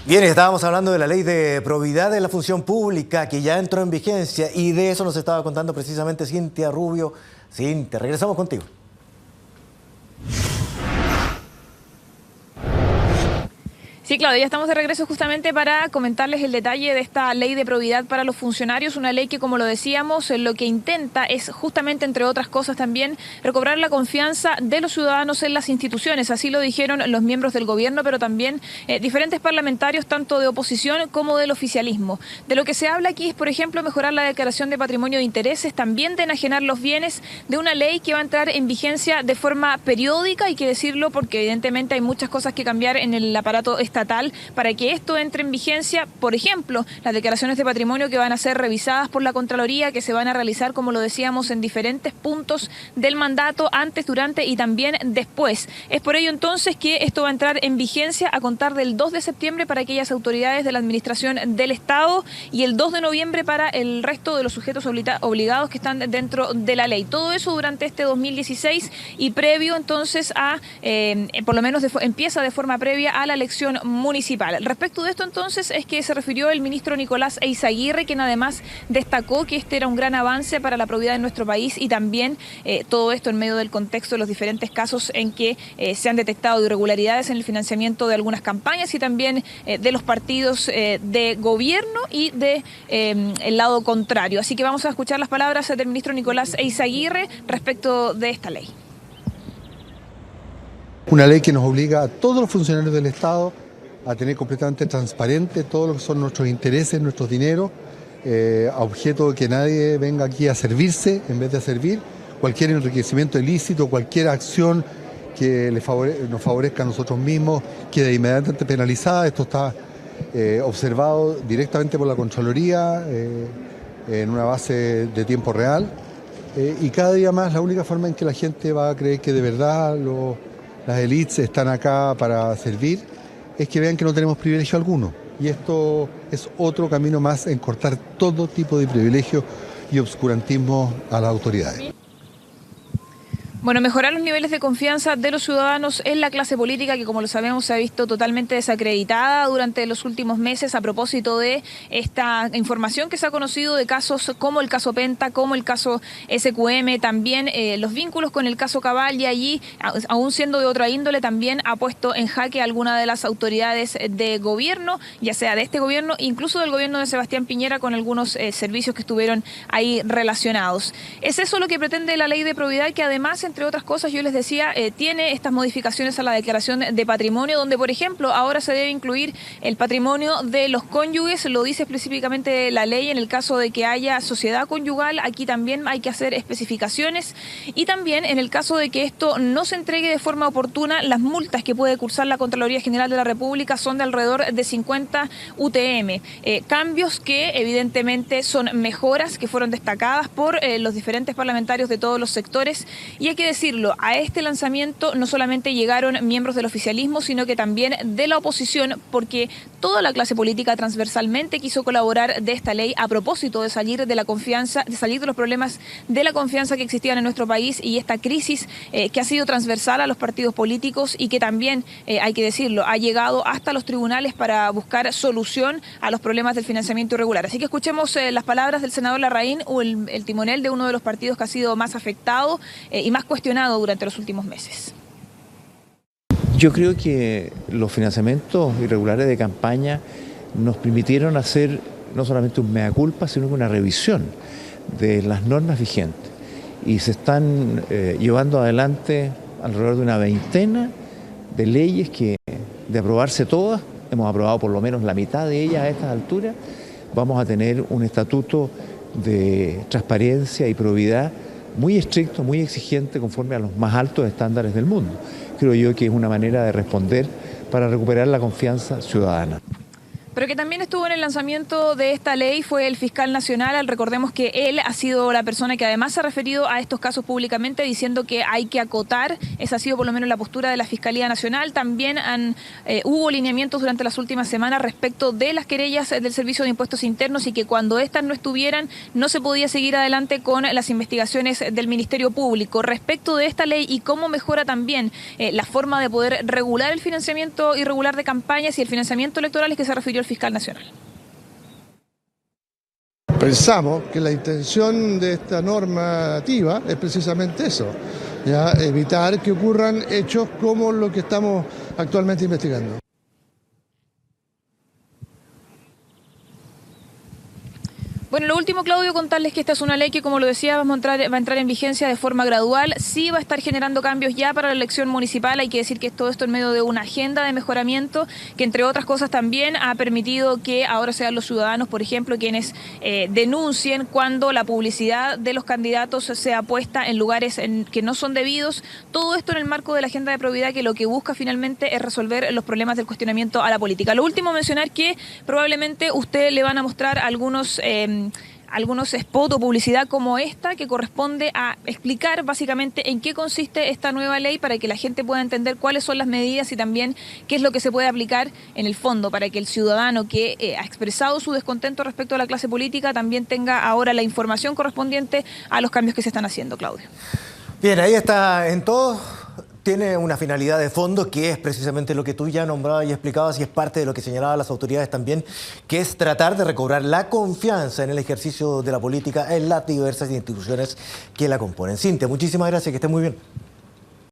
Bien, estábamos hablando de la ley de probidad de la función pública que ya entró en vigencia y de eso nos estaba contando precisamente Cintia Rubio. Cintia, regresamos contigo. Sí, Claudia, ya estamos de regreso justamente para comentarles el detalle de esta ley de probidad para los funcionarios, una ley que, como lo decíamos, lo que intenta es justamente, entre otras cosas también, recobrar la confianza de los ciudadanos en las instituciones. Así lo dijeron los miembros del gobierno, pero también diferentes parlamentarios, tanto de oposición como del oficialismo. De lo que se habla aquí es, por ejemplo, mejorar la declaración de patrimonio de intereses, también de enajenar los bienes, de una ley que va a entrar en vigencia de forma periódica, hay que decirlo, porque evidentemente hay muchas cosas que cambiar en el aparato estatal para que esto entre en vigencia. Por ejemplo, las declaraciones de patrimonio que van a ser revisadas por la Contraloría, que se van a realizar, como lo decíamos, en diferentes puntos del mandato, antes, durante y también después. Es por ello entonces que esto va a entrar en vigencia a contar del 2 de septiembre para aquellas autoridades de la Administración del Estado y el 2 de noviembre para el resto de los sujetos obligados que están dentro de la ley. Todo eso durante este 2016 y previo entonces a, por lo menos empieza de forma previa a la elección municipal. Respecto de esto entonces es que se refirió el ministro Nicolás Eyzaguirre, quien además destacó que este era un gran avance para la probidad en nuestro país y también todo esto en medio del contexto de los diferentes casos en que se han detectado irregularidades en el financiamiento de algunas campañas y también de los partidos de gobierno y de el lado contrario. Así que vamos a escuchar las palabras del ministro Nicolás Eyzaguirre respecto de esta ley. Una ley que nos obliga a todos los funcionarios del Estado a tener completamente transparente todo lo que son nuestros intereses, nuestros dineros, a objeto de que nadie venga aquí a servirse en vez de a servir. Cualquier enriquecimiento ilícito, cualquier acción que nos favorezca a nosotros mismos queda inmediatamente penalizada. Esto está observado directamente por la Contraloría en una base de tiempo real y cada día más la única forma en que la gente va a creer que de verdad las élites están acá para servir es que vean que no tenemos privilegio alguno. Y esto es otro camino más en cortar todo tipo de privilegio y obscurantismo a las autoridades. Bueno, mejorar los niveles de confianza de los ciudadanos en la clase política, que como lo sabemos se ha visto totalmente desacreditada durante los últimos meses a propósito de esta información que se ha conocido de casos como el caso Penta, como el caso SQM, también los vínculos con el caso Cabal, y allí, aún siendo de otra índole, también ha puesto en jaque a alguna de las autoridades de gobierno, ya sea de este gobierno, incluso del gobierno de Sebastián Piñera, con algunos servicios que estuvieron ahí relacionados. Es eso lo que pretende la ley de probidad, que además, entre otras cosas, yo les decía, tiene estas modificaciones a la declaración de patrimonio, donde, por ejemplo, ahora se debe incluir el patrimonio de los cónyuges, lo dice específicamente la ley, en el caso de que haya sociedad conyugal, aquí también hay que hacer especificaciones, y también en el caso de que esto no se entregue de forma oportuna, las multas que puede cursar la Contraloría General de la República son de alrededor de 50 UTM. Cambios que evidentemente son mejoras que fueron destacadas por los diferentes parlamentarios de todos los sectores, y hay que decirlo, a este lanzamiento no solamente llegaron miembros del oficialismo, sino que también de la oposición, porque toda la clase política transversalmente quiso colaborar de esta ley a propósito de salir de la confianza, de salir de los problemas de la confianza que existían en nuestro país y esta crisis que ha sido transversal a los partidos políticos y que también, hay que decirlo, ha llegado hasta los tribunales para buscar solución a los problemas del financiamiento irregular. Así que escuchemos las palabras del senador Larraín, o el timonel de uno de los partidos que ha sido más afectado y más cuestionado durante los últimos meses. Yo creo que los financiamientos irregulares de campaña nos permitieron hacer no solamente un mea culpa, sino una revisión de las normas vigentes. Y se están llevando adelante alrededor de una veintena de leyes que, de aprobarse todas, hemos aprobado por lo menos la mitad de ellas a estas alturas, vamos a tener un estatuto de transparencia y probidad muy estricto, muy exigente, conforme a los más altos estándares del mundo. Creo yo que es una manera de responder para recuperar la confianza ciudadana. Pero que también estuvo en el lanzamiento de esta ley fue el fiscal nacional. Recordemos que él ha sido la persona que además se ha referido a estos casos públicamente, diciendo que hay que acotar. Esa ha sido por lo menos la postura de la Fiscalía Nacional. También hubo lineamientos durante las últimas semanas respecto de las querellas del Servicio de Impuestos Internos y que cuando estas no estuvieran no se podía seguir adelante con las investigaciones del Ministerio Público. Respecto de esta ley y cómo mejora también la forma de poder regular el financiamiento irregular de campañas y el financiamiento electoral, es que se refirió el fiscal nacional. Pensamos que la intención de esta normativa es precisamente eso, ya evitar que ocurran hechos como lo que estamos actualmente investigando. Bueno, lo último, Claudio, contarles que esta es una ley que, como lo decía, va a entrar en vigencia de forma gradual. Sí va a estar generando cambios ya para la elección municipal. Hay que decir que todo esto en medio de una agenda de mejoramiento que, entre otras cosas, también ha permitido que ahora sean los ciudadanos, por ejemplo, quienes denuncien cuando la publicidad de los candidatos sea puesta en lugares que no son debidos. Todo esto en el marco de la agenda de probidad, que lo que busca finalmente es resolver los problemas del cuestionamiento a la política. Lo último, mencionar que probablemente usted le van a mostrar algunos spots o publicidad como esta, que corresponde a explicar básicamente en qué consiste esta nueva ley para que la gente pueda entender cuáles son las medidas y también qué es lo que se puede aplicar en el fondo para que el ciudadano que ha expresado su descontento respecto a la clase política también tenga ahora la información correspondiente a los cambios que se están haciendo, Claudio. Bien, ahí está en todo. Tiene una finalidad de fondo que es precisamente lo que tú ya nombrabas y explicabas y es parte de lo que señalaban las autoridades también, que es tratar de recobrar la confianza en el ejercicio de la política en las diversas instituciones que la componen. Cintia, muchísimas gracias, que estés muy bien.